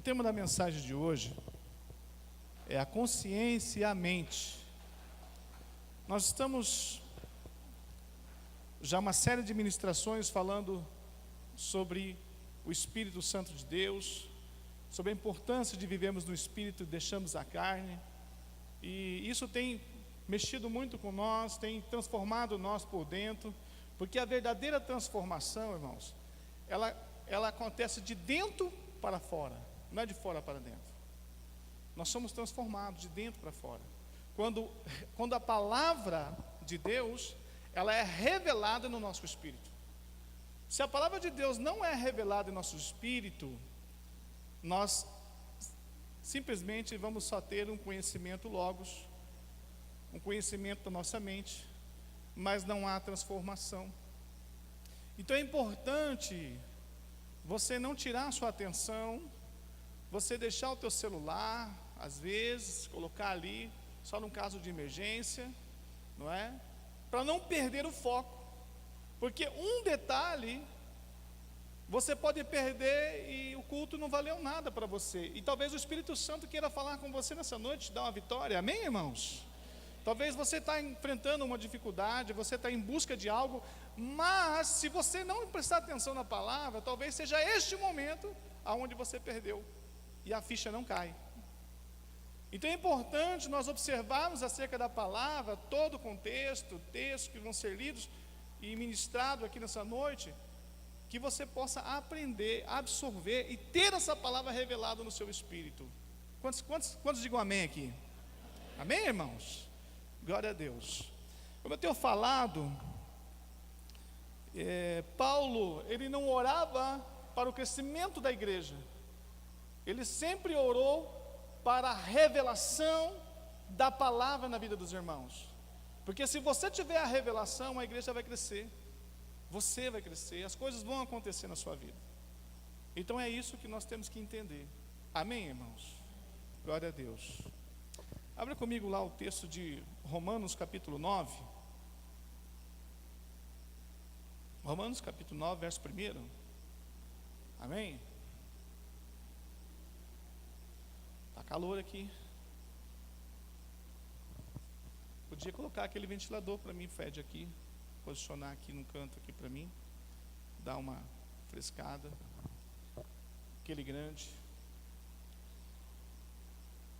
O tema da mensagem de hoje é a consciência e a mente. Nós estamos já uma série de ministrações falando sobre o Espírito Santo de Deus, sobre a importância de vivermos no Espírito e deixarmos a carne. E isso tem mexido muito com nós, tem transformado nós por dentro, porque a verdadeira transformação, irmãos, ela acontece de dentro para fora, não é de fora para dentro. Nós somos transformados de dentro para fora. Quando a palavra de Deus, ela é revelada no nosso espírito. Se a palavra de Deus não é revelada em nosso espírito, nós simplesmente vamos só ter um conhecimento logos, um conhecimento da nossa mente, mas não há transformação. Então é importante você não tirar a sua atenção, você deixar o teu celular, às vezes, colocar ali, só num caso de emergência, não é? Para não perder o foco, porque um detalhe você pode perder e o culto não valeu nada para você, e talvez o Espírito Santo queira falar com você nessa noite, te dar uma vitória, amém, irmãos? Talvez você está enfrentando uma dificuldade, você está em busca de algo, mas se você não prestar atenção na palavra, talvez seja este momento aonde você perdeu, e a ficha não cai. Então é importante nós observarmos acerca da palavra, todo o contexto, textos que vão ser lidos e ministrados aqui nessa noite, que você possa aprender, absorver e ter essa palavra revelada no seu espírito. Quantos digam amém aqui? Amém, irmãos? Glória a Deus. Como eu tenho falado, Paulo, ele não orava para o crescimento da igreja, ele sempre orou para a revelação da palavra na vida dos irmãos, porque se você tiver a revelação, a igreja vai crescer, você vai crescer, as coisas vão acontecer na sua vida. Então é isso que nós temos que entender, amém, irmãos? Glória a Deus. Abra comigo lá o texto de Romanos capítulo 9, Romanos capítulo 9, verso 1, amém? Está calor aqui. Podia colocar aquele ventilador para mim, Fed, aqui, posicionar aqui no canto aqui para mim, dar uma frescada, aquele grande.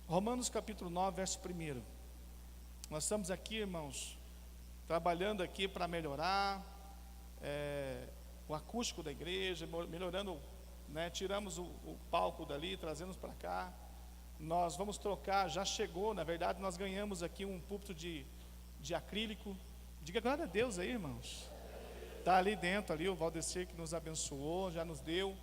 Romanos capítulo 9, verso 1. Nós estamos aqui, irmãos, trabalhando aqui para melhorar o acústico da igreja, melhorando, né, tiramos o palco dali, trazemos para cá. Nós vamos trocar, já chegou, na verdade nós ganhamos aqui um púlpito de acrílico. Diga glória a Deus aí, irmãos. Está ali dentro, ali o Valdecir que nos abençoou, já nos deu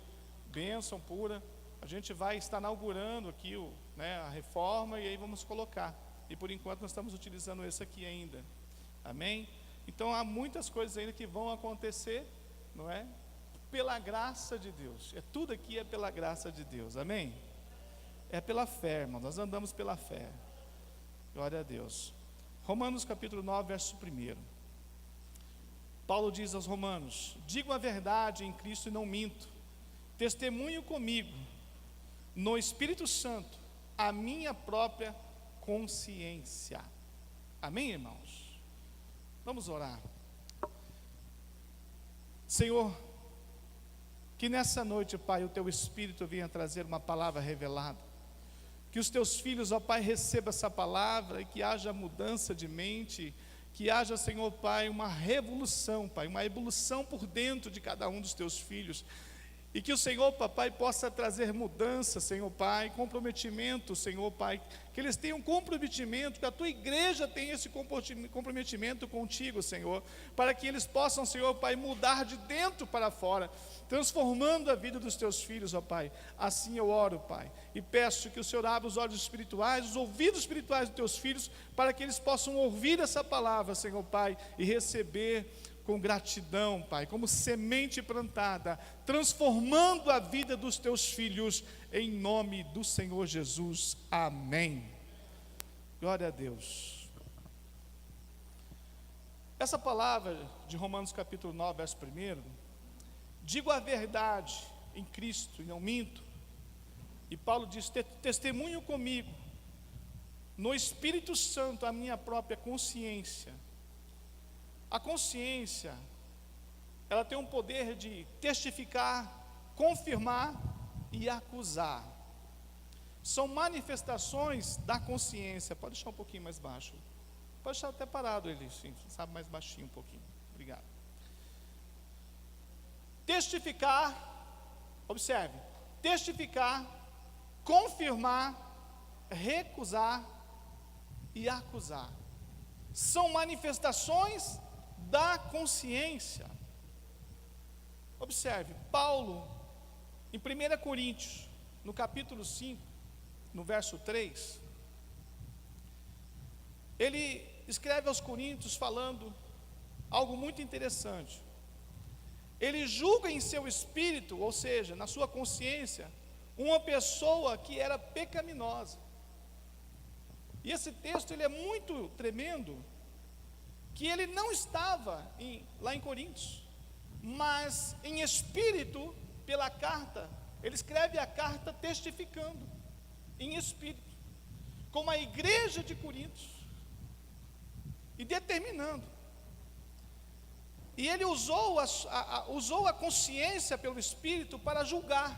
bênção pura. A gente vai estar inaugurando aqui a reforma, e aí vamos colocar. E por enquanto nós estamos utilizando esse aqui ainda. Amém? Então há muitas coisas ainda que vão acontecer, não é? Pela graça de Deus. Tudo aqui é pela graça de Deus. Amém? É pela fé, irmão. Nós andamos pela fé. Glória a Deus. Romanos capítulo 9, verso 1. Paulo diz aos romanos: digo a verdade em Cristo e não minto. Testemunho comigo no Espírito Santo a minha própria consciência. Amém, irmãos? Vamos orar. Senhor, que nessa noite, Pai, o Teu Espírito venha trazer uma palavra revelada, que os Teus filhos, ó Pai, recebam essa palavra, e que haja mudança de mente, que haja, Senhor Pai, uma revolução, Pai, uma evolução por dentro de cada um dos Teus filhos, e que o Senhor, Papai, possa trazer mudança, Senhor Pai, comprometimento, Senhor Pai, que eles tenham comprometimento, que a Tua igreja tenha esse comprometimento contigo, Senhor, para que eles possam, Senhor Pai, mudar de dentro para fora, transformando a vida dos Teus filhos, ó Pai. Assim eu oro, Pai, e peço que o Senhor abra os olhos espirituais, os ouvidos espirituais dos Teus filhos, para que eles possam ouvir essa palavra, Senhor Pai, e receber com gratidão, Pai, como semente plantada, transformando a vida dos Teus filhos, em nome do Senhor Jesus, amém. Glória a Deus. Essa palavra de Romanos capítulo 9, verso 1, digo a verdade em Cristo e não minto, e Paulo diz: testemunho comigo, no Espírito Santo, a minha própria consciência. A consciência, ela tem um poder de testificar, confirmar e acusar. São manifestações da consciência. Pode deixar um pouquinho mais baixo. Pode deixar até parado ele, sim, sabe, mais baixinho um pouquinho. Obrigado. Testificar, observe, testificar, confirmar, recusar e acusar. São manifestações da consciência. Observe, Paulo, em 1 Coríntios, no capítulo 5, no verso 3, ele escreve aos Coríntios falando algo muito interessante. Ele julga em seu espírito, ou seja, na sua consciência, uma pessoa que era pecaminosa. E esse texto ele é muito tremendo, que ele não estava lá em Coríntios, mas em espírito, pela carta, ele escreve a carta testificando, em espírito, como a igreja de Coríntios, e determinando. E ele usou a consciência pelo espírito para julgar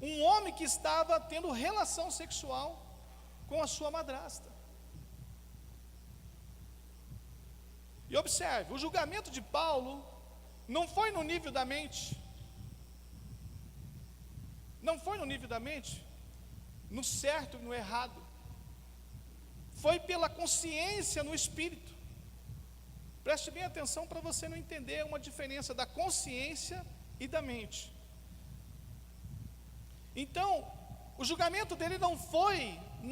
um homem que estava tendo relação sexual com a sua madrasta. E observe, o julgamento de Paulo não foi no nível da mente, não foi no nível da mente, no certo e no errado, foi pela consciência no espírito. Preste bem atenção para você não entender uma diferença da consciência e da mente. Então, o julgamento dele não foi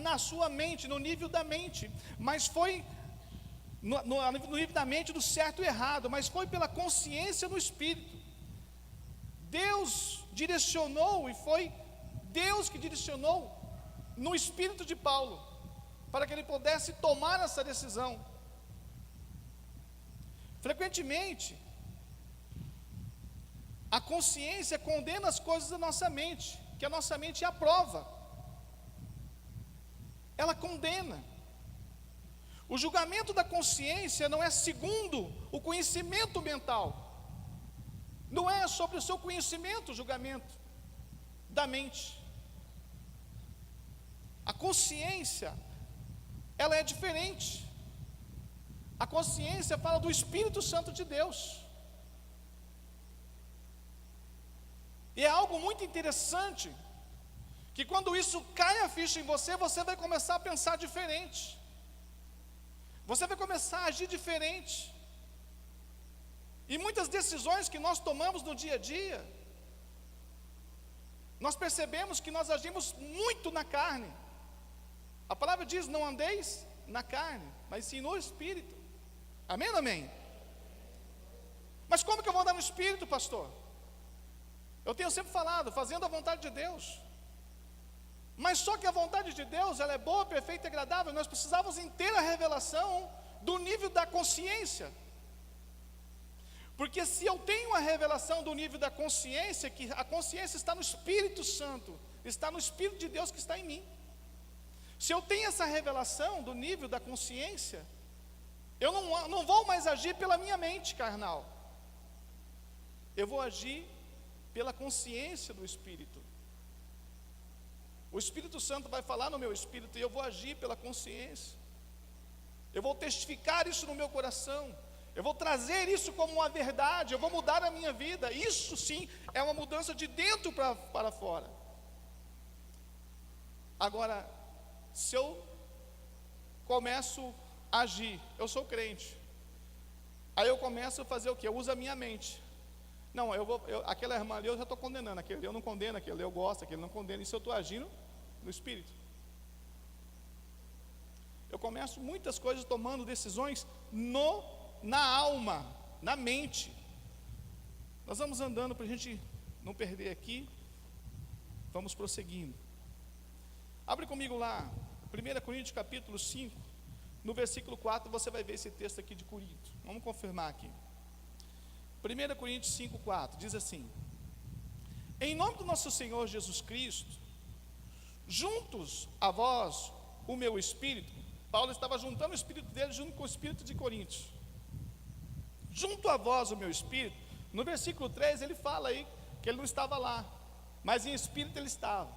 na sua mente, no nível da mente, mas foi no nível da mente do certo e errado, mas foi pela consciência no espírito. Deus direcionou, e foi Deus que direcionou no espírito de Paulo, para que ele pudesse tomar essa decisão. Frequentemente, a consciência condena as coisas da nossa mente, que a nossa mente aprova. Ela condena. O julgamento da consciência não é segundo o conhecimento mental. Não é sobre o seu conhecimento o julgamento da mente. A consciência, ela é diferente. A consciência fala do Espírito Santo de Deus. E é algo muito interessante, que quando isso cai a ficha em você, você vai começar a pensar diferente. Você vai começar a agir diferente. E muitas decisões que nós tomamos no dia a dia, nós percebemos que nós agimos muito na carne. A palavra diz: não andeis na carne, mas sim no Espírito. Amém ou amém? Mas como que eu vou andar no Espírito, pastor? Eu tenho sempre falado, fazendo a vontade de Deus. Mas só que a vontade de Deus, ela é boa, perfeita e agradável. Nós precisávamos ter a revelação do nível da consciência. Porque se eu tenho a revelação do nível da consciência, que a consciência está no Espírito Santo, está no Espírito de Deus que está em mim. Se eu tenho essa revelação do nível da consciência, eu não vou mais agir pela minha mente carnal. Eu vou agir pela consciência do Espírito. O Espírito Santo vai falar no meu espírito e eu vou agir pela consciência. Eu vou testificar isso no meu coração. Eu vou trazer isso como uma verdade. Eu vou mudar a minha vida. Isso sim é uma mudança de dentro para fora. Agora, se eu começo a agir, eu sou crente, aí eu começo a fazer o quê? Eu uso a minha mente. Não, aquela irmã ali eu já estou condenando, aquele eu não condeno, aquele eu gosto, aquele não condeno. Isso eu estou agindo no Espírito. Eu começo muitas coisas tomando decisões na alma, na mente. Nós vamos andando para a gente não perder aqui. Vamos prosseguindo. Abre comigo lá, 1 Coríntios capítulo 5, no versículo 4, você vai ver esse texto aqui de Coríntios. Vamos confirmar aqui. 1 Coríntios 5, 4, diz assim: em nome do nosso Senhor Jesus Cristo, juntos a vós o meu espírito. Paulo estava juntando o espírito dele junto com o espírito de Coríntios. Junto a vós o meu espírito. No versículo 3 ele fala aí que ele não estava lá, mas em espírito ele estava.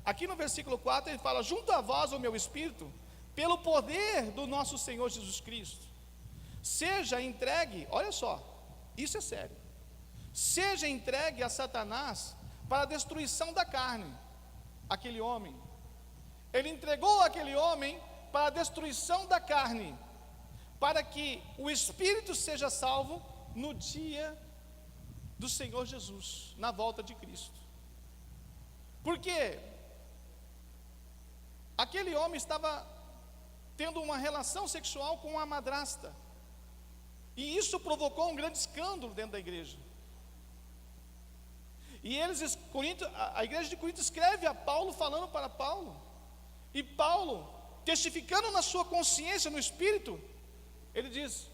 Aqui no versículo 4 ele fala: junto a vós o meu espírito, pelo poder do nosso Senhor Jesus Cristo, seja entregue, olha só, isso é sério, seja entregue a Satanás para a destruição da carne. Aquele homem, ele entregou aquele homem para a destruição da carne, para que o espírito seja salvo no dia do Senhor Jesus, na volta de Cristo. Porque aquele homem estava tendo uma relação sexual com uma madrasta, e isso provocou um grande escândalo dentro da igreja. E a igreja de Corinto escreve a Paulo, falando para Paulo, e Paulo, testificando na sua consciência, no espírito, ele diz: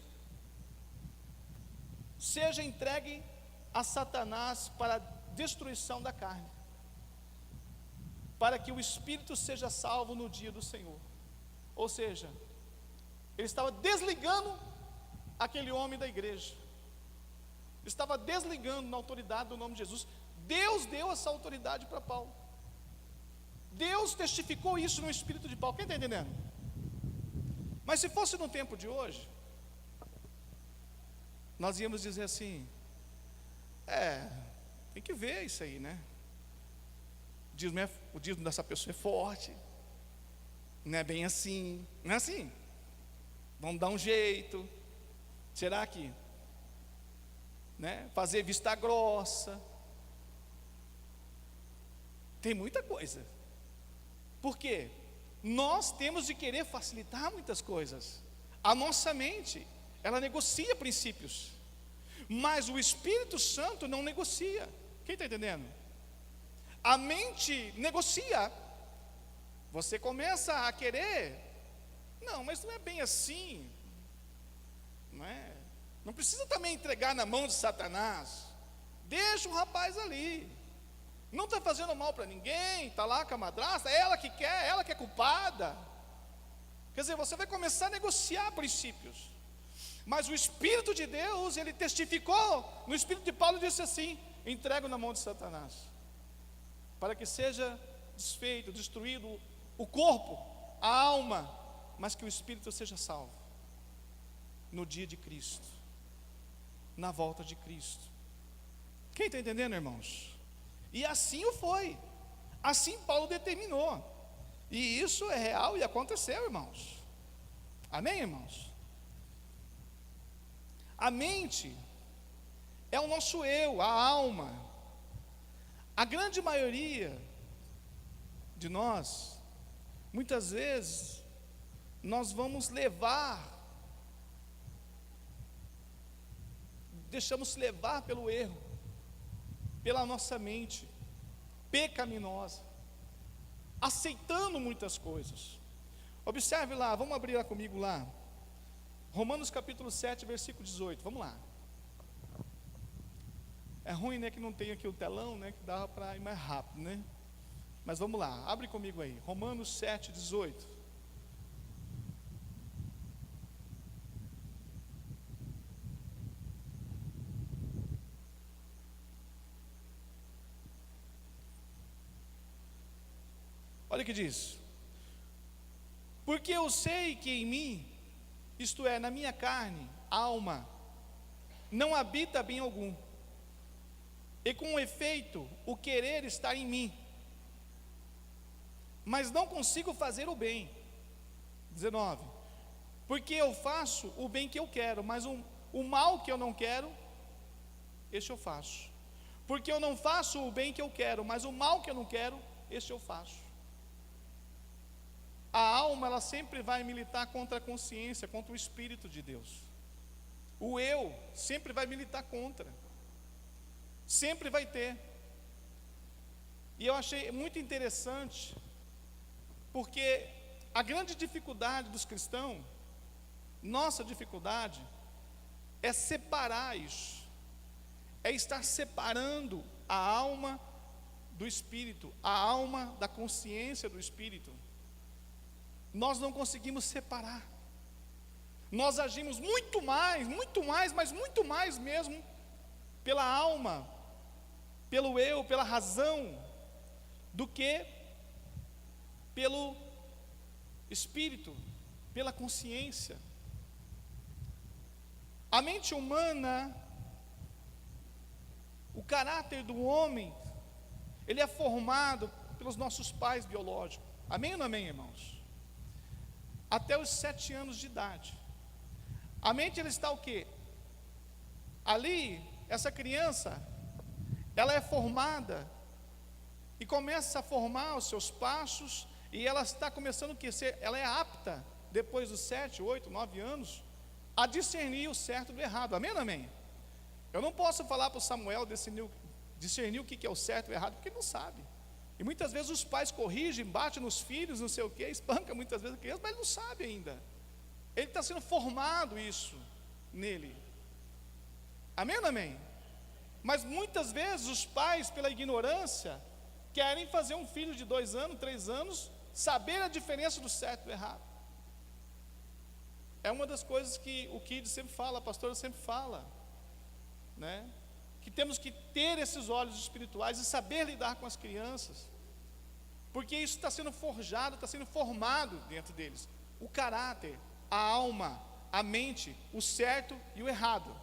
seja entregue a Satanás para a destruição da carne, para que o espírito seja salvo no dia do Senhor. Ou seja, ele estava desligando aquele homem da igreja, estava desligando na autoridade do nome de Jesus. Deus deu essa autoridade para Paulo. Deus testificou isso no espírito de Paulo. Quem está entendendo? Mas se fosse no tempo de hoje, nós íamos dizer assim: tem que ver isso aí, né? O dízimo dessa pessoa é forte, não é bem assim, não é assim. Vamos dar um jeito. Será que, né? Fazer vista grossa. Tem muita coisa. Por quê? Nós temos de querer facilitar muitas coisas. A nossa mente, ela negocia princípios, mas o Espírito Santo não negocia. Quem está entendendo? A mente negocia. Você começa a querer, não, mas não é bem assim, não é? Não precisa também entregar na mão de Satanás. Deixa o rapaz ali, não está fazendo mal para ninguém, está lá com a madrasta, ela que é culpada. Quer dizer, você vai começar a negociar princípios. Mas o Espírito de Deus, ele testificou no Espírito de Paulo, e disse assim: entrego na mão de Satanás, para que seja desfeito, destruído o corpo, a alma, mas que o Espírito seja salvo no dia de Cristo, na volta de Cristo. Quem está entendendo, irmãos? E assim o foi, assim Paulo determinou, e isso é real e aconteceu, irmãos. Amém, irmãos? A mente é o nosso eu, a alma. A grande maioria de nós, muitas vezes, nós vamos deixamos levar pelo erro, pela nossa mente pecaminosa, aceitando muitas coisas. Observe lá, vamos abrir lá comigo lá, Romanos capítulo 7, versículo 18, vamos lá. É ruim, né, que não tem aqui o telão, né, que dava para ir mais rápido, né? Mas vamos lá, abre comigo aí, Romanos 7, 18. Olha o que diz: porque eu sei que em mim, isto é, na minha carne, alma, não habita bem algum, e com efeito, o querer está em mim, mas não consigo fazer o bem. 19. Porque eu faço o bem que eu quero, mas o mal que eu não quero, esse eu faço. Porque eu não faço o bem que eu quero, mas o mal que eu não quero, esse eu faço. A alma, ela sempre vai militar contra a consciência, contra o Espírito de Deus. O eu sempre vai militar contra, sempre vai ter. E eu achei muito interessante, porque a grande dificuldade dos cristãos, nossa dificuldade, é separar isso, é estar separando a alma do espírito, a alma da consciência do espírito. Nós não conseguimos separar. Nós agimos muito mais, mas muito mais mesmo, pela alma, pelo eu, pela razão, do que pelo espírito, pela consciência. A mente humana, o caráter do homem, ele é formado pelos nossos pais biológicos. Amém ou não amém, irmãos? Até os 7 anos de idade. A mente, ela está o quê? Ali, essa criança, ela é formada e começa a formar os seus passos, e ela está começando ela é apta, depois dos 7, 8, 9 anos, a discernir o certo do errado. Amém ou não amém? Eu não posso falar para o Samuel discernir o que é o certo e o errado, porque ele não sabe. E muitas vezes os pais corrigem, batem nos filhos, não sei o que, espanca muitas vezes a criança, mas ele não sabe ainda. Ele está sendo formado isso nele. Amém ou não amém? Mas muitas vezes os pais, pela ignorância, querem fazer um filho de 2 anos, 3 anos, saber a diferença do certo e do errado. É uma das coisas que o Kid sempre fala, a pastora sempre fala, né? Que temos que ter esses olhos espirituais e saber lidar com as crianças, porque isso está sendo forjado, está sendo formado dentro deles, o caráter, a alma, a mente, o certo e o errado.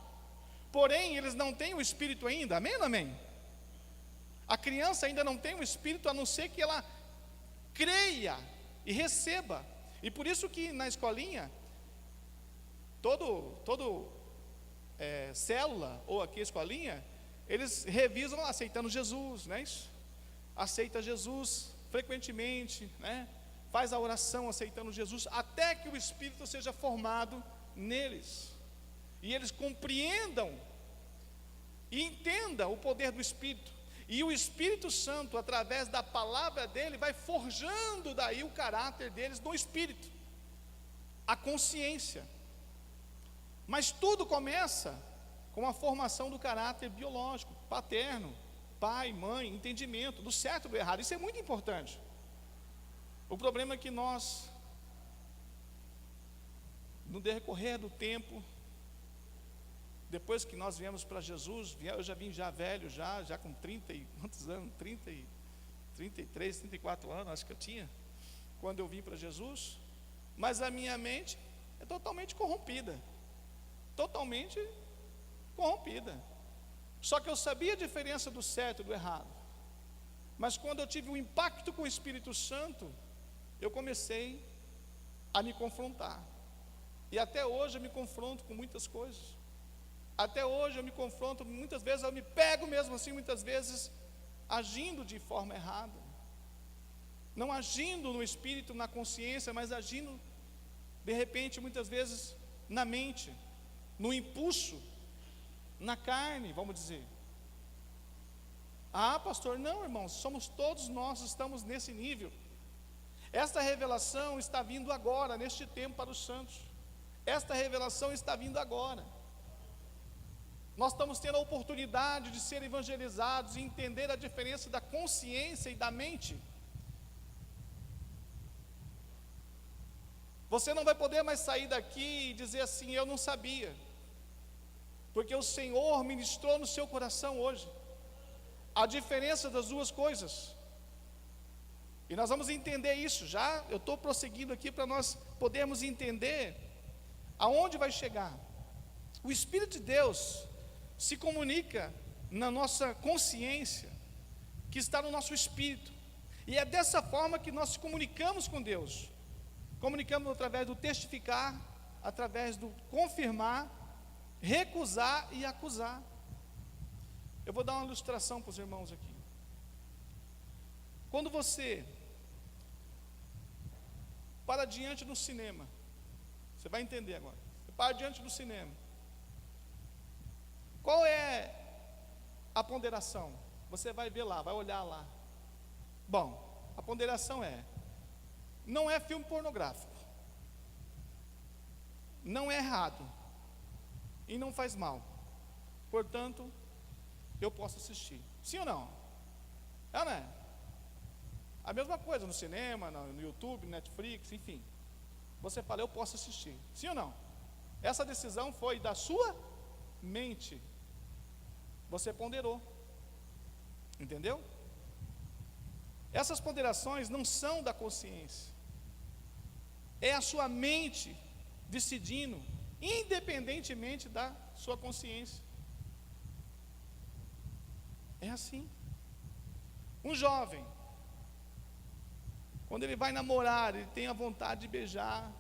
Porém, eles não têm o espírito ainda, amém ou não amém? A criança ainda não tem o espírito, a não ser que ela creia e receba. E por isso que na escolinha, todo célula, ou aqui a escolinha, eles revisam aceitando Jesus, não é isso? Aceita Jesus frequentemente, né? Faz a oração aceitando Jesus, até que o Espírito seja formado neles, e eles compreendam e entendam o poder do Espírito, e o Espírito Santo, através da palavra dele, vai forjando daí o caráter deles no Espírito, a consciência. Mas tudo começa com a formação do caráter biológico, paterno, pai, mãe, entendimento do certo e do errado. Isso é muito importante. O problema é que nós, no decorrer do tempo, depois que nós viemos para Jesus, eu já vim já velho, já com 30 e quantos anos? 33, 34 anos, acho que eu tinha, quando eu vim para Jesus, mas a minha mente é totalmente corrompida. Totalmente corrompida. Só que eu sabia a diferença do certo e do errado. Mas quando eu tive um impacto com o Espírito Santo, eu comecei a me confrontar. E até hoje eu me confronto com muitas coisas. Até hoje eu me confronto, muitas vezes eu me pego mesmo assim, muitas vezes agindo de forma errada. Não agindo no espírito, na consciência, mas agindo de repente, muitas vezes na mente, no impulso, na carne, vamos dizer. Ah, pastor, não, irmãos, somos todos nós, estamos nesse nível. Esta revelação está vindo agora, neste tempo para os santos. Esta revelação está vindo agora. Nós estamos tendo a oportunidade de ser evangelizados e entender a diferença da consciência e da mente. Você não vai poder mais sair daqui e dizer assim, eu não sabia, porque o Senhor ministrou no seu coração hoje a diferença das duas coisas. E nós vamos entender isso já. Eu estou prosseguindo aqui para nós podermos entender aonde vai chegar. O Espírito de Deus se comunica na nossa consciência, que está no nosso espírito, e é dessa forma que nós nos comunicamos com Deus. Comunicamos através do testificar, através do confirmar, recusar e acusar. Eu vou dar uma ilustração para os irmãos aqui. Quando você para diante do cinema, você vai entender agora. Você para diante do cinema. Qual é a ponderação? Você vai ver lá, vai olhar lá. Bom, a ponderação não é filme pornográfico, não é errado e não faz mal, portanto eu posso assistir, sim ou não? É, não é? A mesma coisa no cinema, no YouTube, Netflix, enfim. Você fala, eu posso assistir. Sim ou não? Essa decisão foi da sua mente. Você ponderou. Entendeu? Essas ponderações não são da consciência. É a sua mente decidindo, independentemente da sua consciência. É assim. Um jovem, quando ele vai namorar, ele tem a vontade de beijar,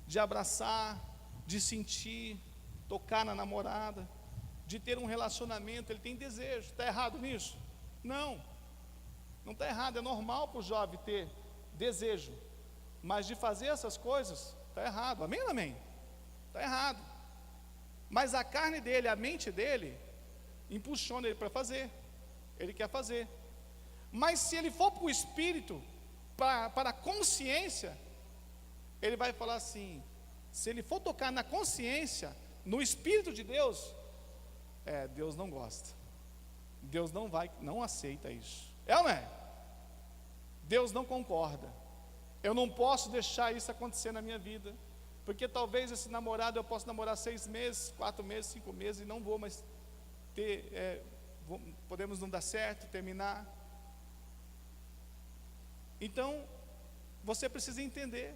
de abraçar, de sentir, tocar na namorada, de ter um relacionamento, ele tem desejo. Está errado nisso? Não, não está errado, é normal para o jovem ter desejo, mas de fazer essas coisas, está errado, amém ou não amém? Está errado, mas a carne dele, a mente dele, impulsiona ele para fazer, ele quer fazer, mas se ele for para o espírito, para a consciência, ele vai falar assim, se ele for tocar na consciência, no espírito de Deus, Deus não gosta, Deus não aceita isso, é ou não é? Deus não concorda, eu não posso deixar isso acontecer na minha vida, porque talvez esse namorado eu possa namorar 6 meses, 4 meses, 5 meses, e não vou mais ter, podemos não dar certo, terminar. Então, você precisa entender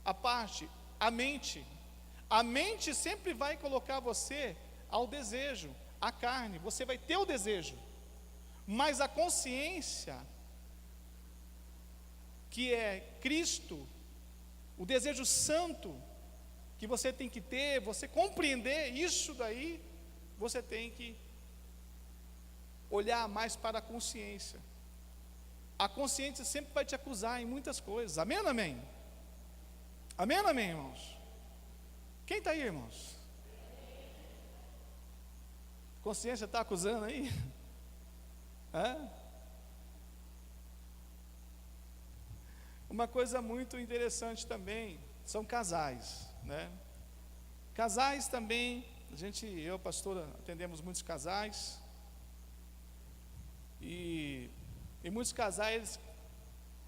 a mente sempre vai colocar você ao desejo, à carne, você vai ter o desejo, mas a consciência, que é Cristo, o desejo santo, que você tem que ter, você compreender isso daí, você tem que olhar mais para a consciência. A consciência sempre vai te acusar em muitas coisas, amém ou não amém? Amém ou não amém, irmãos? Quem está aí, irmãos? Consciência está acusando aí? Uma coisa muito interessante também, são casais, né? Casais também, eu, pastora, atendemos muitos casais, e muitos casais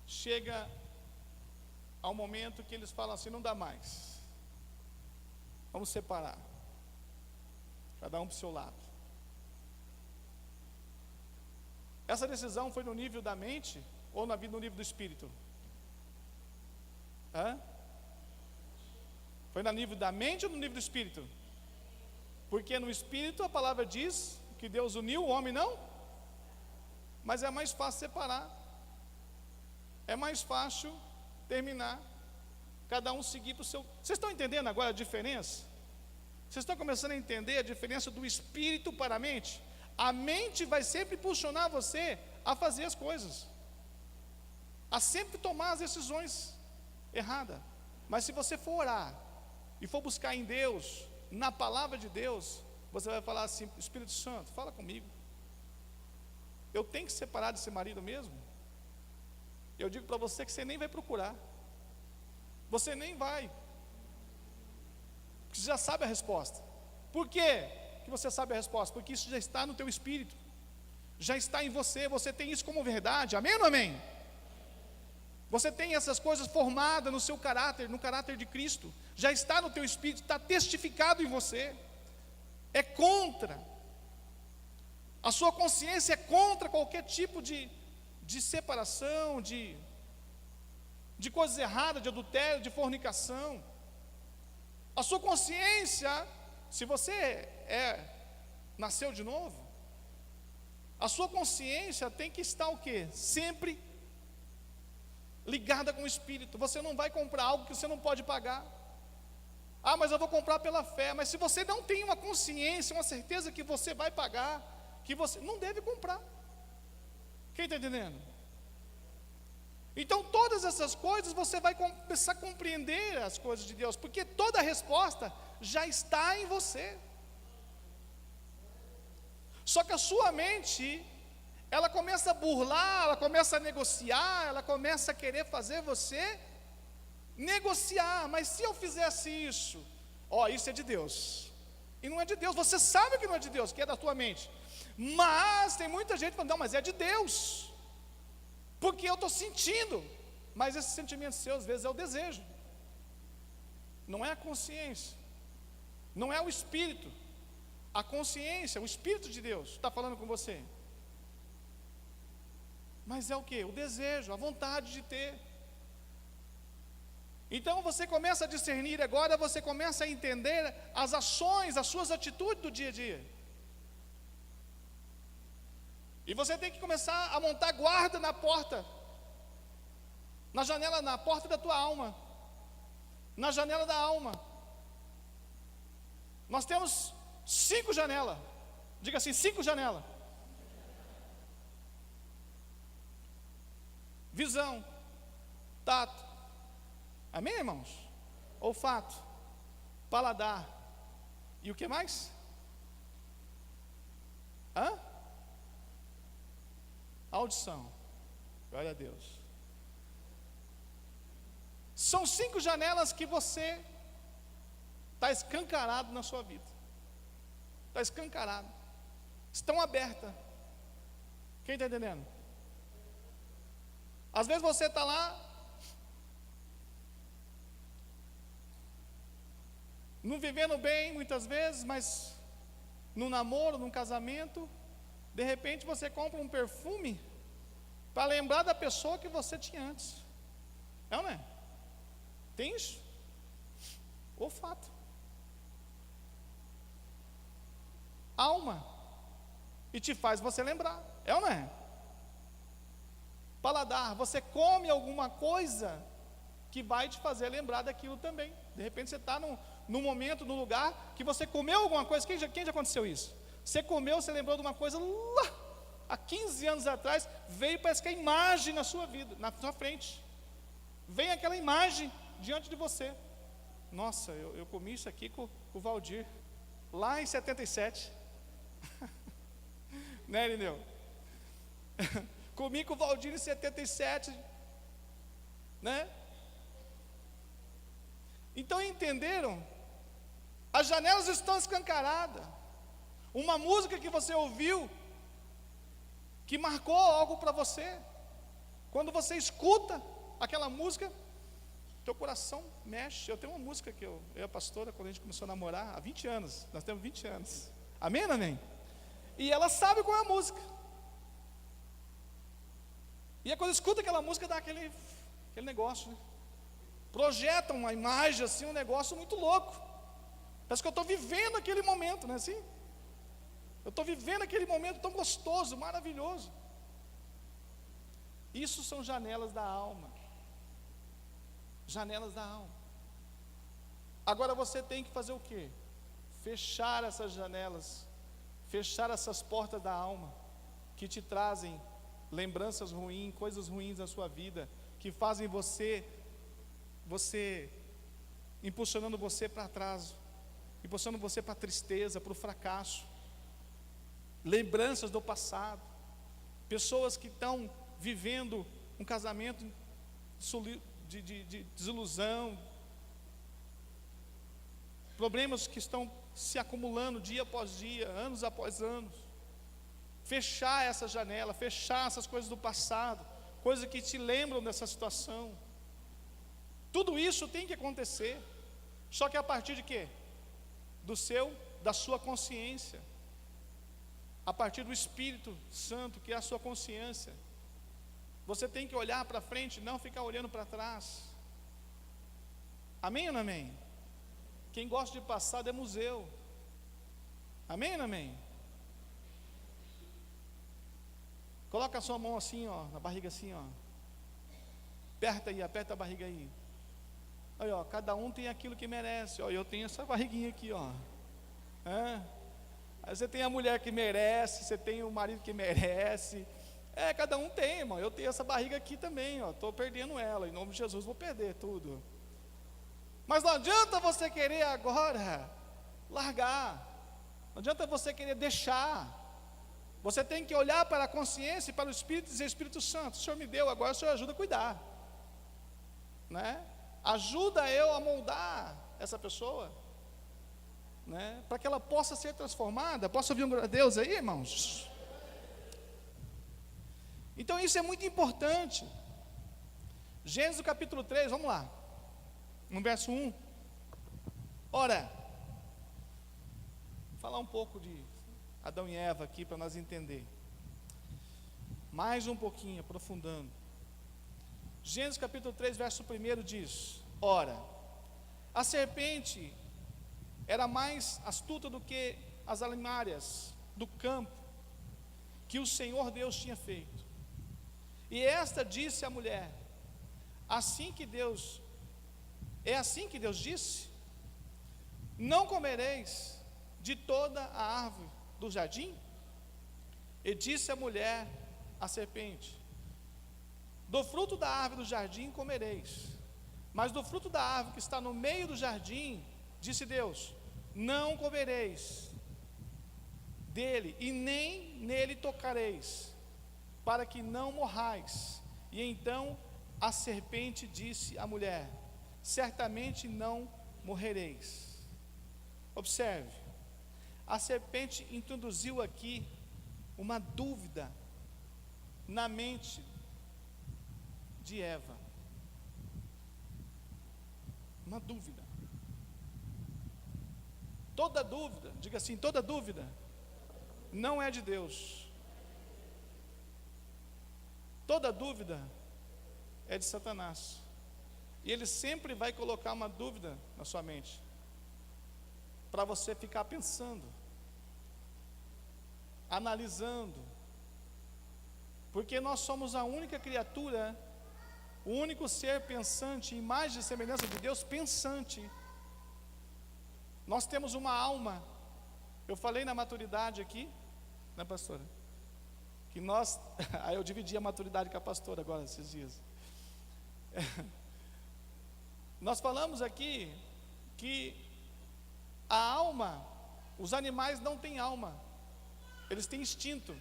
chega ao momento que eles falam assim, não dá mais, vamos separar, cada um para o seu lado. Essa decisão foi no nível da mente ou no nível do espírito? Foi no nível da mente ou no nível do espírito? Porque no espírito a palavra diz que Deus uniu, o homem não, mas é mais fácil separar, é mais fácil terminar, cada um seguir para o seu. Vocês estão entendendo agora a diferença? Vocês estão começando a entender a diferença do espírito para a mente? A mente vai sempre impulsionar você a fazer as coisas, a sempre tomar as decisões erradas, mas se você for orar, e for buscar em Deus, na palavra de Deus, você vai falar assim, Espírito Santo, fala comigo, eu tenho que separar desse marido mesmo? Eu digo para você que você nem vai procurar, você nem vai, porque você já sabe a resposta. Por quê que você sabe a resposta? Porque isso já está no teu espírito, já está em você, você tem isso como verdade, amém ou não amém? Você tem essas coisas formadas no seu caráter, no caráter de Cristo, já está no teu espírito, está testificado em você, é contra, a sua consciência é contra qualquer tipo de separação, de coisas erradas, de adultério, de fornicação. A sua consciência, se você nasceu de novo, a sua consciência tem que estar o quê? Sempre ligada com o Espírito. Você não vai comprar algo que você não pode pagar. Mas eu vou comprar pela fé. Mas se você não tem uma consciência, uma certeza que você vai pagar, que você não deve comprar. Quem está entendendo? Então todas essas coisas você vai começar a compreender as coisas de Deus, porque toda a resposta já está em você. Só que a sua mente, ela começa a burlar, ela começa a negociar, ela começa a querer fazer você negociar. Mas se eu fizesse isso, isso é de Deus, e não é de Deus, você sabe que não é de Deus, que é da tua mente, mas tem muita gente falando, não, mas é de Deus, porque eu estou sentindo, mas esse sentimento seu às vezes é o desejo, não é a consciência, não é o espírito. A consciência, o Espírito de Deus está falando com você, mas é o que? O desejo, a vontade de ter. Então você começa a discernir agora, você começa a entender as ações, as suas atitudes do dia a dia. E você tem que começar a montar guarda na porta, na janela, na porta da tua alma, na janela da alma. Nós temos 5 janelas, diga assim, 5 janelas. Visão, tato, amém, irmãos? Olfato, paladar, e o que mais? Audição, glória a Deus. São 5 janelas que você está escancarado na sua vida, está escancarado, estão abertas. Quem está entendendo? Às vezes você está lá, não vivendo bem muitas vezes, mas num namoro, num casamento, de repente você compra um perfume para lembrar da pessoa que você tinha antes. É ou não é? Tem isso? Olfato. Alma. E te faz você lembrar. É ou não é? Paladar. Você come alguma coisa que vai te fazer lembrar daquilo também. De repente você está num momento, num lugar que você comeu alguma coisa. Quem já aconteceu isso? Você comeu, você lembrou de uma coisa lá, há 15 anos atrás, veio, parece que a imagem na sua vida, na sua frente. Vem aquela imagem diante de você. Nossa, eu comi isso aqui com o Valdir, lá em 77. Né, Irineu? Comi com o Valdir em 77, né? Então entenderam? As janelas estão escancaradas. Uma música que você ouviu, que marcou algo para você, quando você escuta aquela música, teu coração mexe. Eu tenho uma música que eu e a pastora, quando a gente começou a namorar, há 20 anos, nós temos 20 anos, amém, amém? E ela sabe qual é a música, e é quando escuta aquela música, dá aquele negócio, né? Projeta uma imagem assim, um negócio muito louco, parece que eu estou vivendo aquele momento, não é assim? Eu estou vivendo aquele momento tão gostoso, maravilhoso. Isso são janelas da alma. Janelas da alma. Agora você tem que fazer o quê? Fechar essas janelas, fechar essas portas da alma, que te trazem lembranças ruins, coisas ruins na sua vida, que fazem você impulsionando você para trás, impulsionando você para a tristeza, para o fracasso. Lembranças do passado, pessoas que estão vivendo um casamento de desilusão, problemas que estão se acumulando dia após dia, anos após anos. Fechar essa janela, fechar essas coisas do passado, coisas que te lembram dessa situação. Tudo isso tem que acontecer, só que a partir de quê? Da sua consciência. A partir do Espírito Santo, que é a sua consciência. Você tem que olhar para frente, não ficar olhando para trás. Amém ou não amém? Quem gosta de passado é museu. Amém ou não amém? Coloca a sua mão assim, ó, na barriga assim, ó. Aperta aí, aperta a barriga aí. Olha, ó, cada um tem aquilo que merece. Ó, eu tenho essa barriguinha aqui, ó. Aí você tem a mulher que merece, você tem o marido que merece. Cada um tem, irmão. Eu tenho essa barriga aqui também, ó. Estou perdendo ela. Em nome de Jesus vou perder tudo. Mas não adianta você querer agora largar. Não adianta você querer deixar. Você tem que olhar para a consciência e para o Espírito e dizer: Espírito Santo, o Senhor me deu, agora o Senhor ajuda a cuidar, né? Ajuda eu a moldar essa pessoa, né? Para que ela possa ser transformada. Posso ouvir um glória a Deus aí, irmãos? Então isso é muito importante. Gênesis capítulo 3, vamos lá, no verso 1. Ora, vou falar um pouco de Adão e Eva aqui para nós entender. Mais um pouquinho, aprofundando. Gênesis capítulo 3, verso 1 diz: ora, a serpente era mais astuta do que as alimárias do campo que o Senhor Deus tinha feito. E esta disse à mulher: é assim que Deus disse: não comereis de toda a árvore do jardim? E disse a mulher à serpente: do fruto da árvore do jardim comereis, mas do fruto da árvore que está no meio do jardim, disse Deus, não comereis dele, e nem nele tocareis, para que não morrais. E então a serpente disse à mulher: certamente não morrereis. Observe, a serpente introduziu aqui uma dúvida na mente de Eva. Uma dúvida. Toda dúvida, diga assim, toda dúvida não é de Deus. Toda dúvida é de Satanás. E ele sempre vai colocar uma dúvida na sua mente, para você ficar pensando, analisando, porque nós somos a única criatura, o único ser pensante, imagem e semelhança de Deus, pensante. Nós temos uma alma. Eu falei na maturidade aqui, né, pastora? Que nós, aí eu dividi a maturidade com a pastora agora, esses dias. Nós falamos aqui que a alma, os animais não têm alma, eles têm instinto.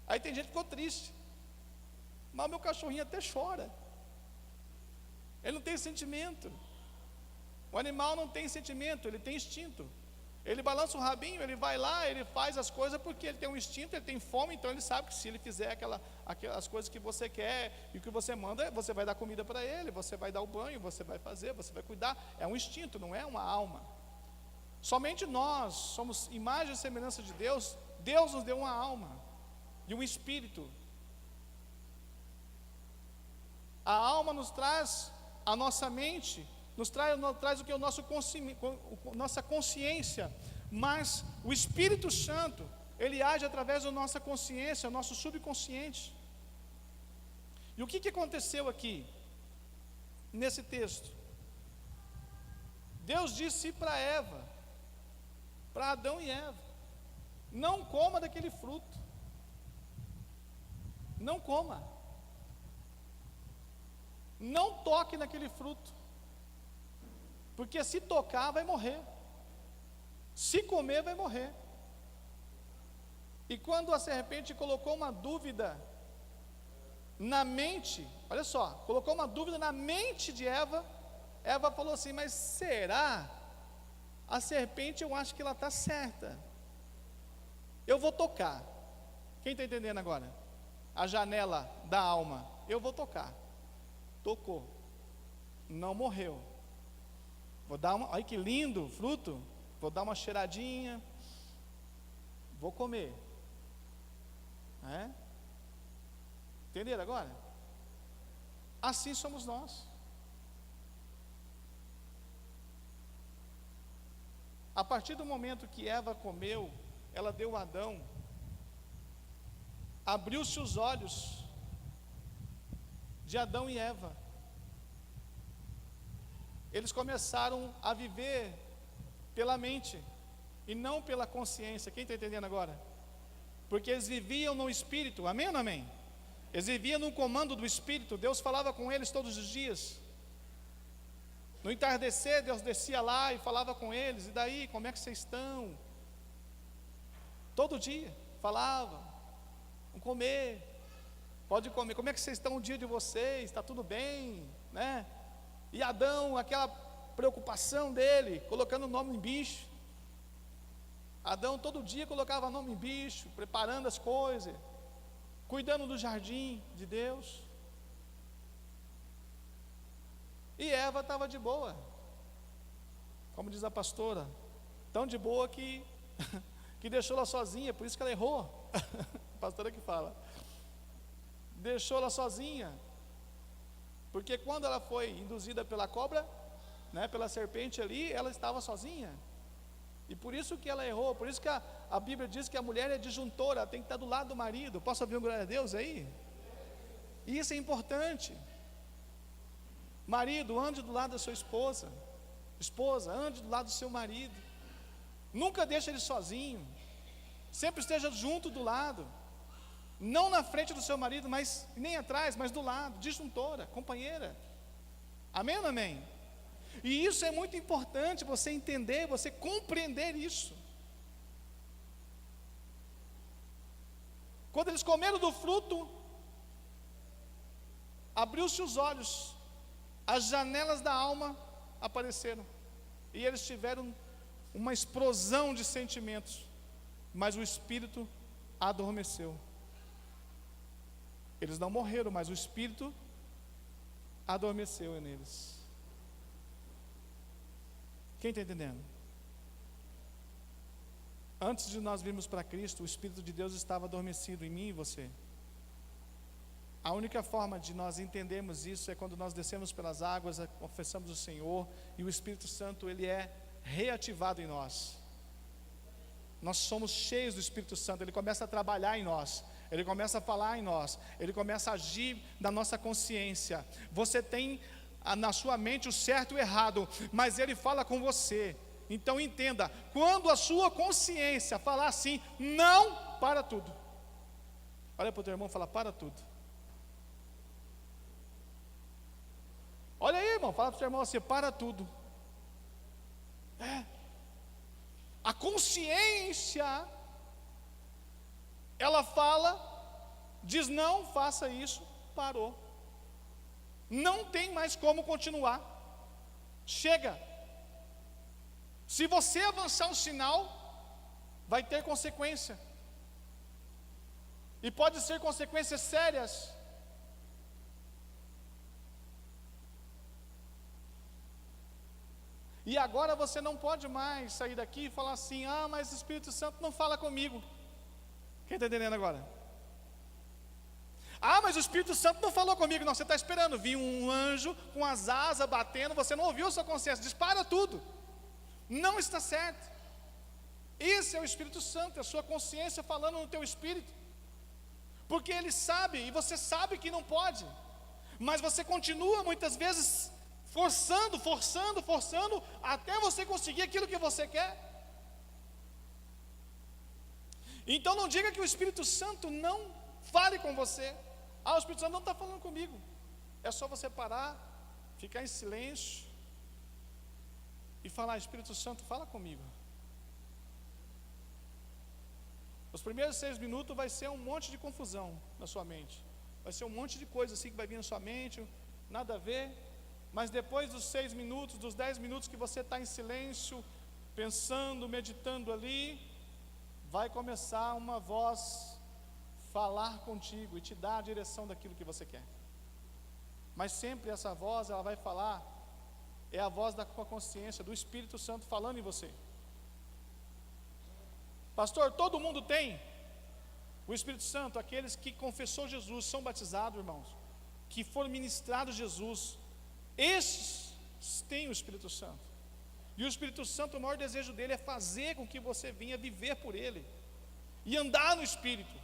Aí tem gente que ficou triste, mas meu cachorrinho até chora, ele não tem sentimento. O animal não tem sentimento, ele tem instinto. Ele balança o rabinho, ele vai lá, ele faz as coisas porque ele tem um instinto, ele tem fome, então ele sabe que se ele fizer aquelas coisas que você quer e que você manda, você vai dar comida para ele, você vai dar o banho, você vai fazer, você vai cuidar. É um instinto, não é uma alma. Somente nós somos imagem e semelhança de Deus. Deus nos deu uma alma e um espírito. A alma nos traz a nossa mente, nos traz o que é nossa consciência, mas o Espírito Santo, ele age através da nossa consciência, o nosso subconsciente. E o que aconteceu aqui, nesse texto? Deus disse para Eva, para Adão e Eva: não coma daquele fruto, não coma, não toque naquele fruto, porque se tocar vai morrer, se comer vai morrer. E quando a serpente colocou uma dúvida na mente, olha só, colocou uma dúvida na mente de Eva, Eva falou assim: mas será? A serpente, eu acho que ela está certa, eu vou tocar. Quem está entendendo agora? A janela da alma, eu vou tocar. Tocou, não morreu. Vou dar uma, olha que lindo o fruto, vou dar uma cheiradinha, vou comer. Entenderam agora? Assim somos nós. A partir do momento que Eva comeu, ela deu a Adão, abriu-se os olhos de Adão e Eva. Eles começaram a viver pela mente e não pela consciência. Quem está entendendo agora? Porque eles viviam no Espírito, amém ou não amém? Eles viviam no comando do Espírito. Deus falava com eles todos os dias. No entardecer, Deus descia lá e falava com eles. E daí, como é que vocês estão? Todo dia, falava. Vamos comer, pode comer. Como é que vocês estão o dia de vocês? Está tudo bem, né? E Adão, aquela preocupação dele, colocando o nome em bicho. Adão todo dia colocava nome em bicho, preparando as coisas. cuidando do jardim de Deus. E Eva estava de boa, como diz a pastora, tão de boa que deixou ela sozinha, por isso que ela errou. A pastora que fala, deixou ela sozinha, porque quando ela foi induzida pela cobra, né, pela serpente ali, ela estava sozinha, e por isso que ela errou. Por isso que a Bíblia diz que a mulher é disjuntora, tem que estar do lado do marido. Posso ouvir um glória a Deus aí? E isso é importante. Marido, ande do lado da sua esposa. Esposa, ande do lado do seu marido. Nunca deixe ele sozinho. Sempre esteja junto do lado. Não na frente do seu marido, mas nem atrás, mas do lado, disjuntora, companheira. Amém ou não amém? E isso é muito importante, você entender, você compreender isso. Quando eles comeram do fruto, abriu-se os olhos, as janelas da alma apareceram, e eles tiveram uma explosão de sentimentos, mas o espírito adormeceu. Eles não morreram, mas o espírito adormeceu neles. Quem está entendendo? Antes de nós virmos para Cristo, o Espírito de Deus estava adormecido em mim e você. A única forma de nós entendermos isso é quando nós descemos pelas águas, confessamos o Senhor, e o Espírito Santo, ele é reativado em nós. Nós somos cheios do Espírito Santo, ele começa a trabalhar em nós, ele começa a falar em nós, ele começa a agir na nossa consciência. Você tem na sua mente o certo e o errado, mas ele fala com você. Então entenda, quando a sua consciência falar assim, não, para tudo. Olha para o teu irmão e fala, para tudo. Olha aí, irmão, fala para o teu irmão assim, para tudo. A consciência, ela fala, diz não, faça isso, parou. Não tem mais como continuar. Chega. Se você avançar um sinal, vai ter consequência. E pode ser consequências sérias. E agora você não pode mais sair daqui e falar assim, mas o Espírito Santo não fala comigo. Quem está entendendo agora? Mas o Espírito Santo não falou comigo. Não, você está esperando vir um anjo com as asas batendo, você não ouviu a sua consciência, dispara tudo. Não está certo. Esse é o Espírito Santo, é a sua consciência falando no teu espírito. Porque ele sabe, e você sabe que não pode, mas você continua muitas vezes forçando, até você conseguir aquilo que você quer. Então não diga que o Espírito Santo não fale com você. O Espírito Santo não está falando comigo. É só você parar, ficar em silêncio e falar, Espírito Santo, fala comigo. Os primeiros 6 minutos vai ser um monte de confusão na sua mente. Vai ser um monte de coisa assim que vai vir na sua mente, nada a ver. Mas depois dos 6 minutos, dos 10 minutos que você está em silêncio, pensando, meditando ali, vai começar uma voz falar contigo e te dar a direção daquilo que você quer. Mas sempre essa voz, ela vai falar, é a voz da tua consciência, do Espírito Santo falando em você. Pastor, todo mundo tem o Espírito Santo? Aqueles que confessou Jesus, são batizados, irmãos, que foram ministrados Jesus, esses têm o Espírito Santo. E o Espírito Santo, o maior desejo dele é fazer com que você venha viver por ele e andar no Espírito.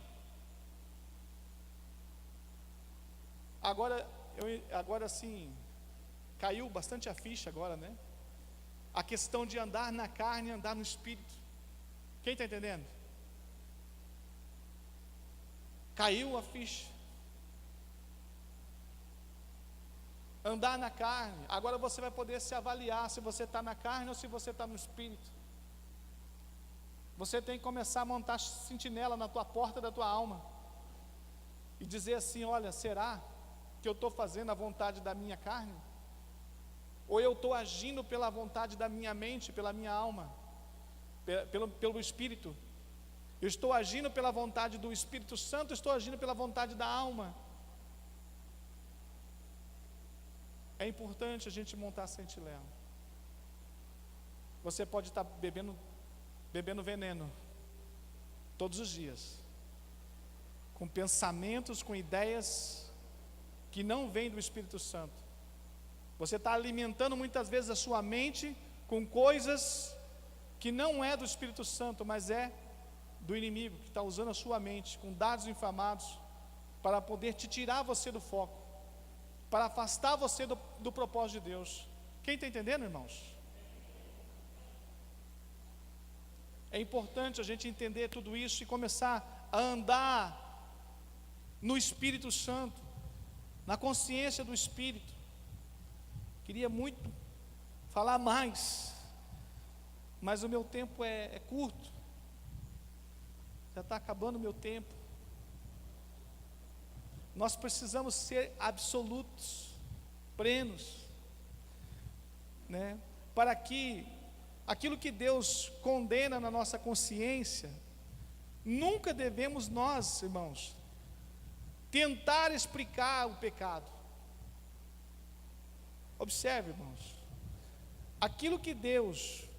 Agora sim, caiu bastante a ficha agora, né? A questão de andar na carne e andar no Espírito. Quem está entendendo? Caiu a ficha. Andar na carne. Agora você vai poder se avaliar se você está na carne ou se você está no Espírito. Você tem que começar a montar sentinela na tua porta da tua alma e dizer assim, olha, será que eu estou fazendo a vontade da minha carne? Ou eu estou agindo pela vontade da minha mente, pela minha alma, pelo Espírito? Eu estou agindo pela vontade do Espírito Santo, eu estou agindo pela vontade da alma. É importante a gente montar sentinela. Você pode estar bebendo veneno todos os dias, com pensamentos, com ideias que não vêm do Espírito Santo. Você está alimentando muitas vezes a sua mente com coisas que não é do Espírito Santo, mas é do inimigo, que está usando a sua mente com dados inflamados para poder te tirar você do foco, para afastar você do propósito de Deus. Quem está entendendo, irmãos? É importante a gente entender tudo isso e começar a andar no Espírito Santo, na consciência do Espírito. Queria muito falar mais, mas o meu tempo é curto. Já está acabando o meu tempo. Nós precisamos ser absolutos, plenos, né? Para que aquilo que Deus condena na nossa consciência, nunca devemos nós, irmãos, tentar explicar o pecado. Observe, irmãos, aquilo que Deus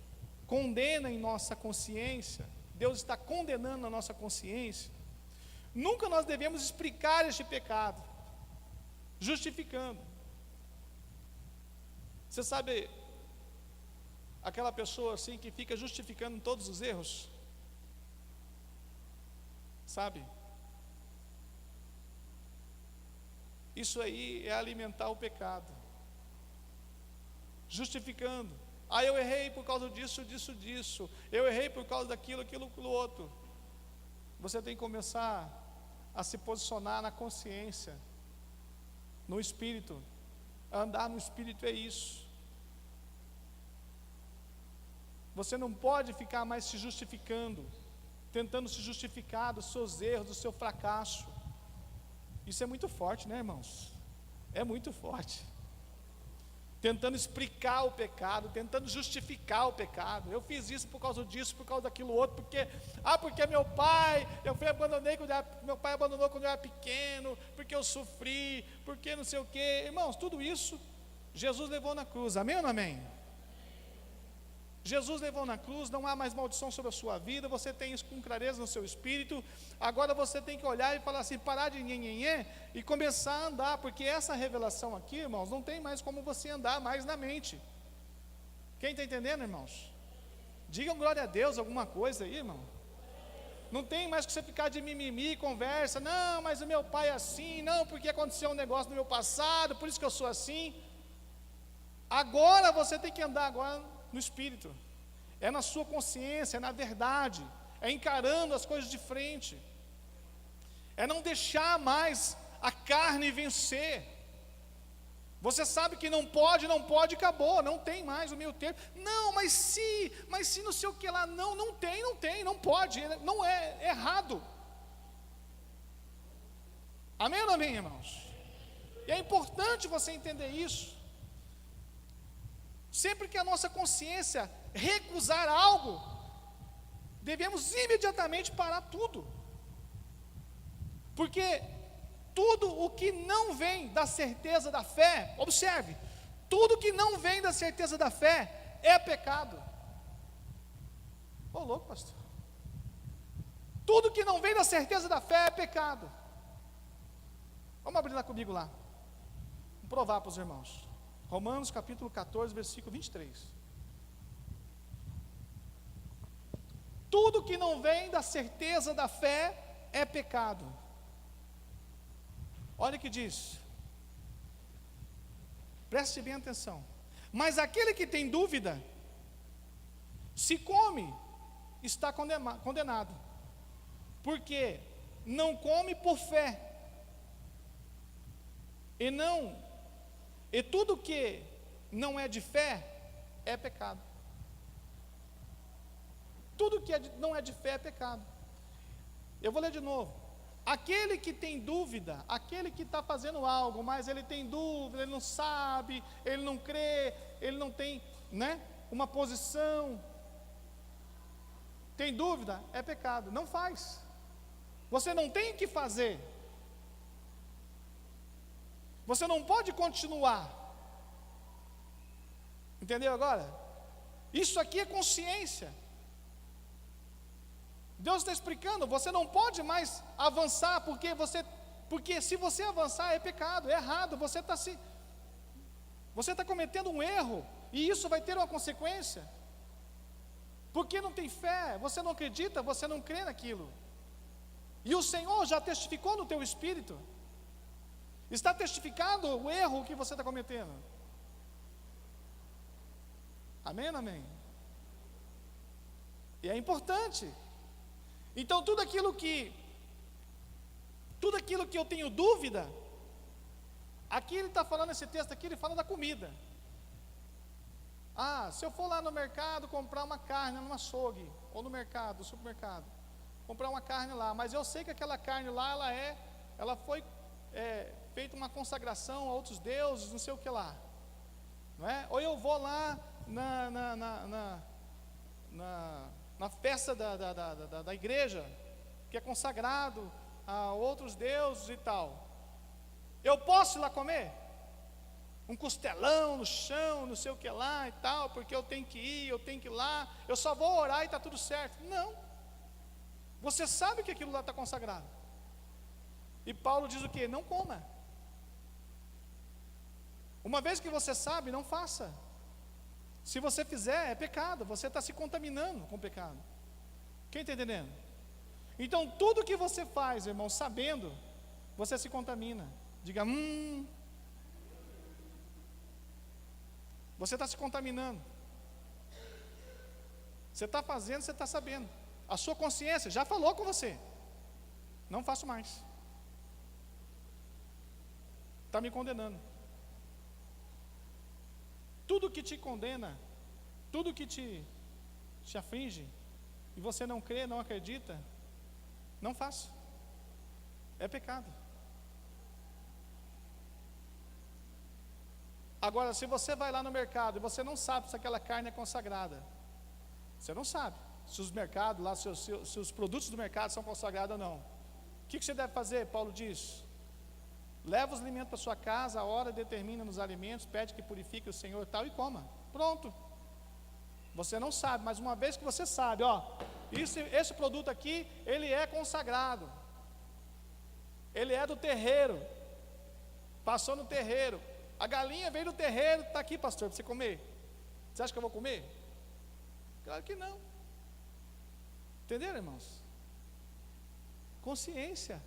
condena em nossa consciência, Deus está condenando na nossa consciência, nunca nós devemos explicar este pecado, justificando. Você sabe, aquela pessoa assim que fica justificando todos os erros, sabe? Isso aí é alimentar o pecado, justificando. Eu errei por causa disso, eu errei por causa daquilo, aquilo outro. Você tem que começar a se posicionar na consciência, no Espírito. Andar no Espírito é isso. Você não pode ficar mais se justificando, tentando se justificar dos seus erros, do seu fracasso. Isso é muito forte, né, irmãos? É muito forte. Tentando explicar o pecado, tentando justificar o pecado. Eu fiz isso por causa disso, por causa daquilo outro, porque meu pai, meu pai abandonou quando eu era pequeno, porque eu sofri, porque não sei o quê. Irmãos, tudo isso Jesus levou na cruz, amém ou não amém? Jesus levou na cruz, não há mais maldição sobre a sua vida, você tem isso com clareza no seu espírito. Agora você tem que olhar e falar assim, parar de nhenhenhê e começar a andar, porque essa revelação aqui, irmãos, não tem mais como você andar mais na mente. Quem está entendendo, irmãos? Digam glória a Deus, alguma coisa aí, irmão. Não tem mais que você ficar de mimimi, conversa, não, mas o meu pai é assim, não, porque aconteceu um negócio no meu passado, por isso que eu sou assim. Agora você tem que andar agora no Espírito, é na sua consciência, é na verdade, é encarando as coisas de frente, é não deixar mais a carne vencer. Você sabe que não pode, acabou, não tem mais o meio termo. Não, mas se não sei o que lá, não tem, não pode, não é errado. Amém ou não amém, irmãos? E é importante você entender isso. Sempre que a nossa consciência recusar algo, devemos imediatamente parar tudo. Porque tudo o que não vem da certeza da fé, observe, tudo que não vem da certeza da fé é pecado. Ô louco, pastor. Tudo que não vem da certeza da fé é pecado. Vamos abrir lá comigo lá. Vamos provar para os irmãos. Romanos capítulo 14, versículo 23. Tudo que não vem da certeza da fé é pecado. Olha o que diz. Preste bem atenção. Mas aquele que tem dúvida, se come, está condenado. Porque não come por fé. E tudo que não é de fé é pecado. Tudo que não é de fé é pecado. Eu vou ler de novo. Aquele que tem dúvida, aquele que está fazendo algo, mas ele tem dúvida, ele não sabe, ele não crê, ele não tem, uma posição. Tem dúvida? É pecado. Não faz. Você não tem o que fazer. Você não pode continuar. Entendeu agora? Isso aqui é consciência. Deus está explicando, você não pode mais avançar, porque se você avançar é pecado, é errado, você está cometendo um erro, e isso vai ter uma consequência. Porque não tem fé, você não acredita, você não crê naquilo. E o Senhor já testificou no teu espírito. Está testificado o erro que você está cometendo. Amém, amém? E é importante. Então tudo aquilo que eu tenho dúvida, aqui ele está falando, esse texto aqui, ele fala da comida. Se eu for lá no mercado comprar uma carne no açougue, ou no mercado, no supermercado, comprar uma carne lá, mas eu sei que aquela carne lá, ela foi feita uma consagração a outros deuses, não sei o que lá, não é? Ou eu vou lá na festa da igreja, que é consagrado a outros deuses e tal, eu posso ir lá comer? Um costelão no chão, não sei o que lá e tal, porque eu tenho que ir, eu tenho que ir lá, eu só vou orar e está tudo certo. Não. Você sabe que aquilo lá está consagrado. E Paulo diz o quê? Não coma. Uma vez que você sabe, não faça. Se você fizer, é pecado, você está se contaminando com o pecado. Quem está entendendo? Então, tudo que você faz, irmão, sabendo, você se contamina. Diga, você está se contaminando. Você está fazendo, você está sabendo. A sua consciência já falou com você. Não faço mais. Está me condenando. Tudo que te condena, tudo que te aflige, e você não crê, não acredita, não faça. É pecado. Agora, se você vai lá no mercado e você não sabe se aquela carne é consagrada, você não sabe se os mercados lá, se os produtos do mercado são consagrados ou não. O que você deve fazer? Paulo diz: leva os alimentos para sua casa, a hora determina nos alimentos, pede que purifique o Senhor e tal, e coma. Pronto. Você não sabe, mas uma vez que você sabe, esse produto aqui, ele é consagrado, ele é do terreiro, passou no terreiro, a galinha veio do terreiro, está aqui, pastor, para você comer. Você acha que eu vou comer? Claro que não. Entenderam, irmãos? Consciência.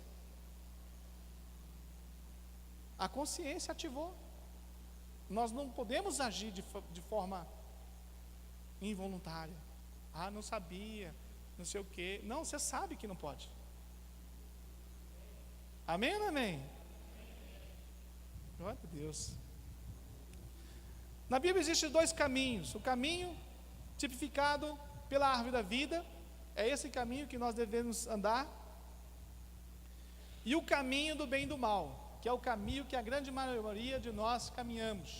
A consciência ativou. Nós não podemos agir de forma involuntária. Não sabia, não sei o quê. Não, você sabe que não pode. Amém ou não amém? Glória a Deus. Na Bíblia existem dois caminhos. O caminho tipificado pela árvore da vida, é esse caminho que nós devemos andar. E o caminho do bem e do mal, que é o caminho que a grande maioria de nós caminhamos,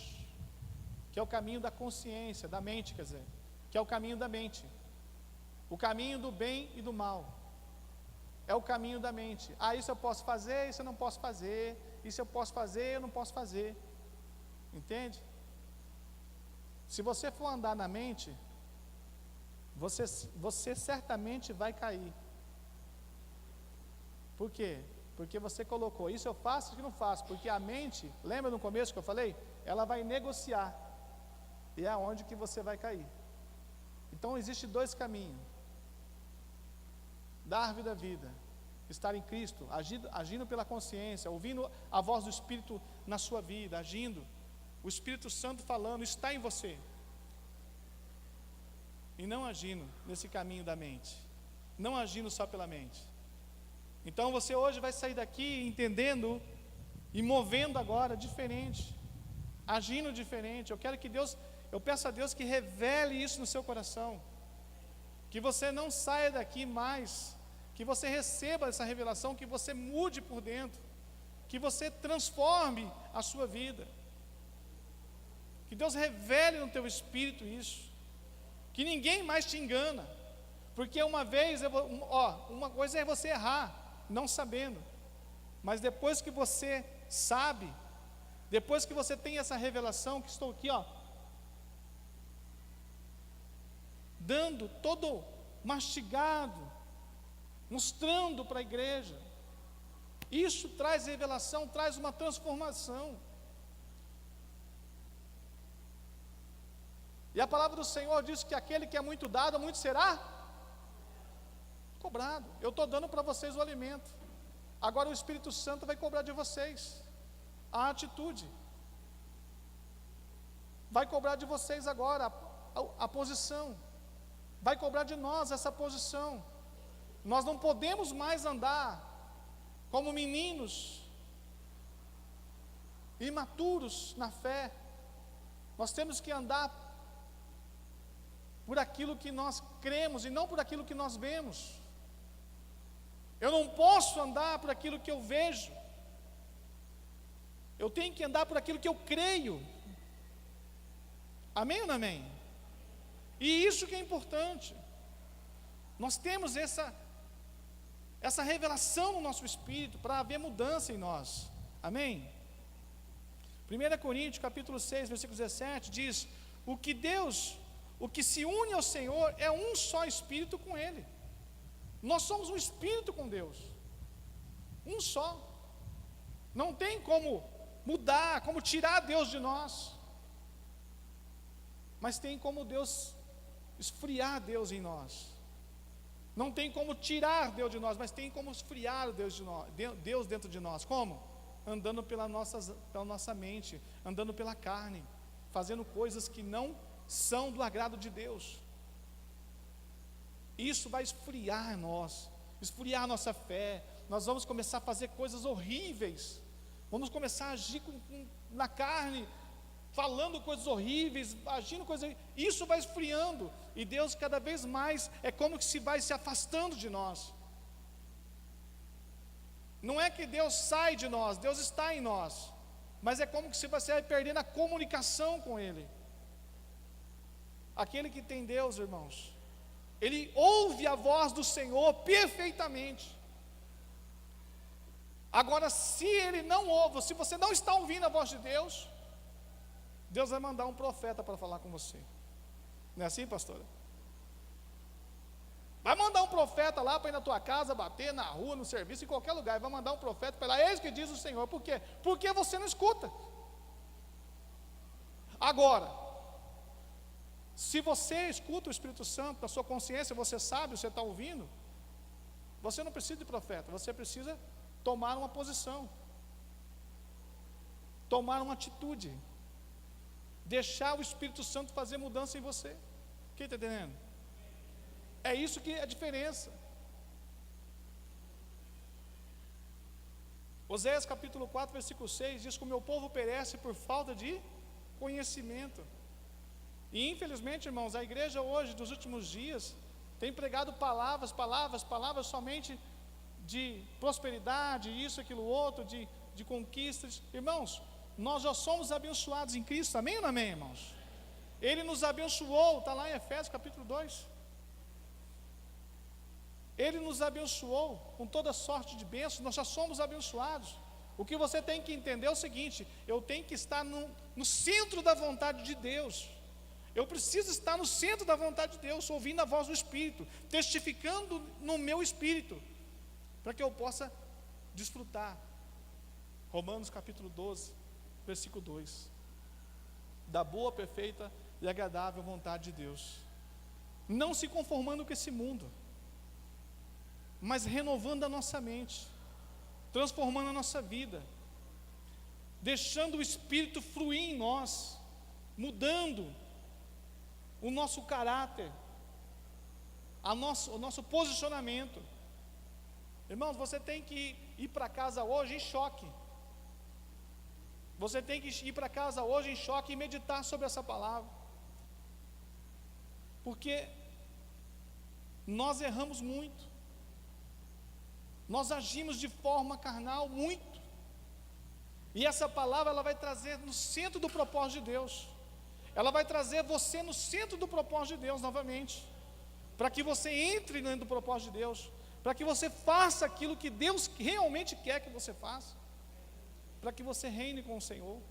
que é o caminho da consciência, da mente, quer dizer, que é o caminho da mente. O caminho do bem e do mal é o caminho da mente. Isso eu posso fazer, isso eu não posso fazer, isso eu posso fazer, eu não posso fazer. Entende? Se você for andar na mente, você certamente vai cair. Por quê? Porque você colocou, isso eu faço, isso eu não faço. Porque a mente, lembra no começo que eu falei? Ela vai negociar. E é onde que você vai cair. Então existem dois caminhos. Da árvore da vida, estar em Cristo, agindo pela consciência, ouvindo a voz do Espírito na sua vida, agindo, o Espírito Santo falando, está em você. E não agindo nesse caminho da mente, não agindo só pela mente. Então você hoje vai sair daqui entendendo e movendo agora diferente, agindo diferente. Eu peço a Deus que revele isso no seu coração, que você não saia daqui mais, que você receba essa revelação, que você mude por dentro, que você transforme a sua vida, que Deus revele no teu espírito isso, que ninguém mais te engana. Porque uma coisa é você errar, não sabendo. Mas depois que você sabe, depois que você tem essa revelação, que estou aqui, dando todo mastigado, mostrando para a igreja, isso traz revelação, traz uma transformação. E a palavra do Senhor diz que aquele que é muito dado, muito será cobrado. Eu estou dando para vocês o alimento, agora o Espírito Santo vai cobrar de vocês a atitude, vai cobrar de vocês agora a posição, vai cobrar de nós essa posição. Nós não podemos mais andar como meninos imaturos na fé. Nós temos que andar por aquilo que nós cremos e não por aquilo que nós vemos. Eu não posso andar por aquilo que eu vejo. Eu tenho que andar por aquilo que eu creio. Amém ou não amém? E isso que é importante. Nós temos essa revelação no nosso espírito para haver mudança em nós. Amém? 1 Coríntios capítulo 6, versículo 17 diz: o que se une ao Senhor é um só espírito com Ele. Nós somos um espírito com Deus, um só. Não tem como mudar, como tirar Deus de nós, mas tem como Deus esfriar Deus em nós. Não tem como tirar Deus de nós, mas tem como esfriar Deus dentro de nós. Como? Andando pela nossa mente, andando pela carne, fazendo coisas que não são do agrado de Deus. Isso vai esfriar nós, esfriar nossa fé. Nós vamos começar a fazer coisas horríveis, vamos começar a agir na carne, falando coisas horríveis, agindo coisas horríveis. Isso vai esfriando, e Deus cada vez mais é como que se vai se afastando de nós. Não é que Deus sai de nós, Deus está em nós, mas é como que se você vai perdendo a comunicação com Ele. Aquele que tem Deus, irmãos, ele ouve a voz do Senhor perfeitamente. Agora, se ele não ouve, se você não está ouvindo a voz de Deus, Deus vai mandar um profeta para falar com você. Não é assim, pastora? Vai mandar um profeta lá para ir na tua casa, bater na rua, no serviço, em qualquer lugar. Vai mandar um profeta para lá, eis que diz o Senhor. Por quê? Porque você não escuta. Agora, se você escuta o Espírito Santo, na sua consciência, você sabe, você está ouvindo, você não precisa de profeta, você precisa tomar uma posição, tomar uma atitude, deixar o Espírito Santo fazer mudança em você. Quem está entendendo? É isso que é a diferença. Oséias capítulo 4, versículo 6 diz que o meu povo perece por falta de conhecimento. E infelizmente, irmãos, a igreja hoje, dos últimos dias, tem pregado palavras somente de prosperidade, isso, aquilo, outro, de conquistas. Irmãos, nós já somos abençoados em Cristo, amém ou não amém, irmãos? Ele nos abençoou, está lá em Efésios capítulo 2. Ele nos abençoou com toda sorte de bênçãos, nós já somos abençoados. O que você tem que entender é o seguinte: eu tenho que estar no centro da vontade de Deus. Eu preciso estar no centro da vontade de Deus, ouvindo a voz do Espírito, testificando no meu espírito, para que eu possa desfrutar. Romanos capítulo 12, versículo 2. Da boa, perfeita e agradável vontade de Deus. Não se conformando com esse mundo, mas renovando a nossa mente, transformando a nossa vida, deixando o Espírito fluir em nós, mudando o nosso caráter, o nosso posicionamento. Irmãos, você tem que ir para casa hoje em choque. Você tem que ir para casa hoje em choque e meditar sobre essa palavra. Porque nós erramos muito. Nós agimos de forma carnal muito. E essa palavra ela vai trazer no centro do propósito de Deus. Ela vai trazer você no centro do propósito de Deus novamente, para que você entre dentro do propósito de Deus, para que você faça aquilo que Deus realmente quer que você faça, para que você reine com o Senhor.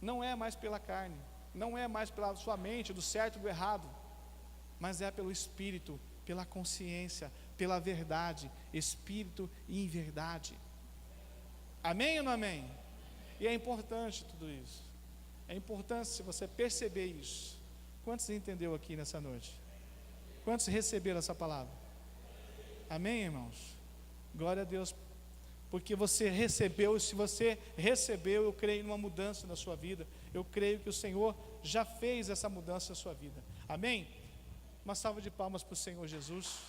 Não é mais pela carne, não é mais pela sua mente, do certo e do errado, mas é pelo Espírito, pela consciência, pela verdade, Espírito e em verdade. Amém ou não amém? E é importante tudo isso. É importante se você perceber isso. Quantos entendeu aqui nessa noite? Quantos receberam essa palavra? Amém, irmãos? Glória a Deus. Porque você recebeu, e se você recebeu, eu creio numa mudança na sua vida. Eu creio que o Senhor já fez essa mudança na sua vida. Amém? Uma salva de palmas para o Senhor Jesus.